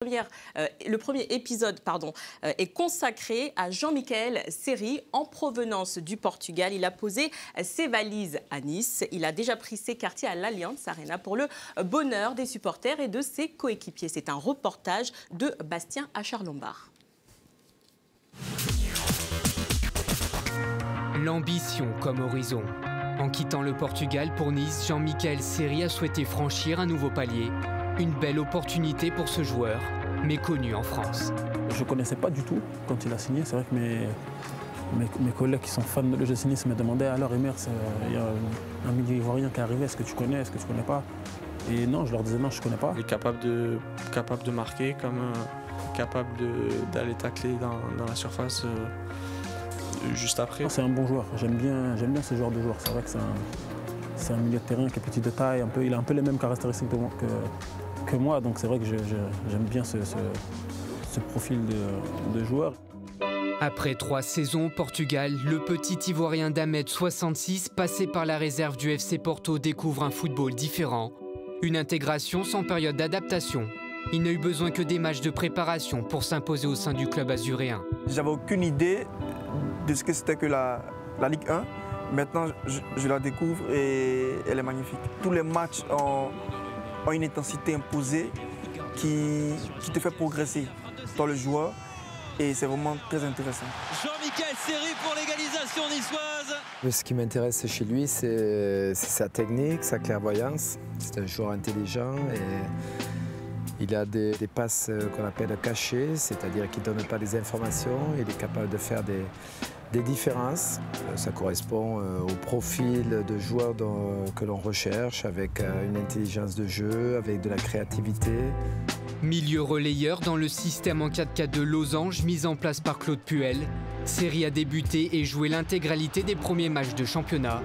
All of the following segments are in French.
Le premier épisode est consacré à Jean-Michael Seri en provenance du Portugal. Il a posé ses valises à Nice. Il a déjà pris ses quartiers à l'Allianz Arena pour le bonheur des supporters et de ses coéquipiers. C'est un reportage de Bastien Achard-Lombard. L'ambition comme horizon. En quittant le Portugal pour Nice, Jean-Michael Seri a souhaité franchir un nouveau palier. Une belle opportunité pour ce joueur, méconnu en France. Je ne connaissais pas du tout quand il a signé. C'est vrai que mes collègues qui sont fans de l'OGC Nice me demandaient alors Emer, il y a un milieu ivoirien qui est arrivé, est-ce que tu connais, est-ce que tu ne connais pas? Et non, je leur disais non, je ne connais pas. Il est capable de marquer, capable d'aller tacler dans la surface juste après. C'est un bon joueur, j'aime bien ce genre de joueur. C'est vrai que c'est un milieu de terrain qui est petit de taille, il a un peu les mêmes caractéristiques que moi, donc c'est vrai que j'aime bien ce profil de joueur. Après 3 saisons au Portugal, le petit Ivoirien d'1m66, passé par la réserve du FC Porto, découvre un football différent. Une intégration sans période d'adaptation. Il n'a eu besoin que des matchs de préparation pour s'imposer au sein du club azuréen. J'avais aucune idée de ce que c'était que la Ligue 1. Maintenant, je la découvre et elle est magnifique. Tous les matchs ont une intensité imposée qui te fait progresser dans le joueur et c'est vraiment très intéressant. Jean-Michael Seri pour l'égalisation niçoise. Ce qui m'intéresse chez lui, c'est sa technique, sa clairvoyance. C'est un joueur intelligent et il a des passes qu'on appelle cachées, c'est-à-dire qu'il ne donne pas des informations, il est capable de faire des différences. Ça correspond au profil de joueur que l'on recherche, avec une intelligence de jeu, avec de la créativité. Milieu relayeur dans le système en 4-4 de Losange mis en place par Claude Puel, Seri a débuté et joué l'intégralité des premiers matchs de championnat.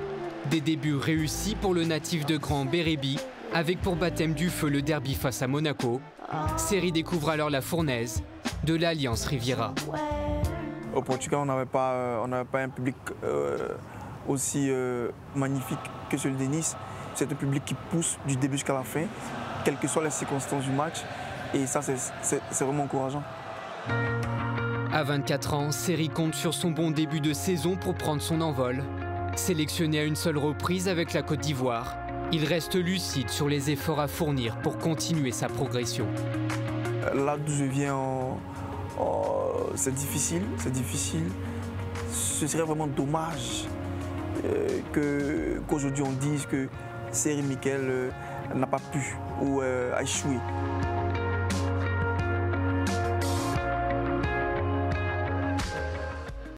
Des débuts réussis pour le natif de Grand Bérébi, avec pour baptême du feu le derby face à Monaco. Seri découvre alors la fournaise de l'Allianz Riviera. Au Portugal, on n'avait pas un public aussi magnifique que celui de Nice. C'est un public qui pousse du début jusqu'à la fin, quelles que soient les circonstances du match. Et ça, c'est vraiment encourageant. À 24 ans, Seri compte sur son bon début de saison pour prendre son envol. Sélectionné à une seule reprise avec la Côte d'Ivoire, il reste lucide sur les efforts à fournir pour continuer sa progression. Là d'où je viens, c'est difficile. Ce serait vraiment dommage qu'aujourd'hui on dise que Seri Michael n'a pas pu ou a échoué.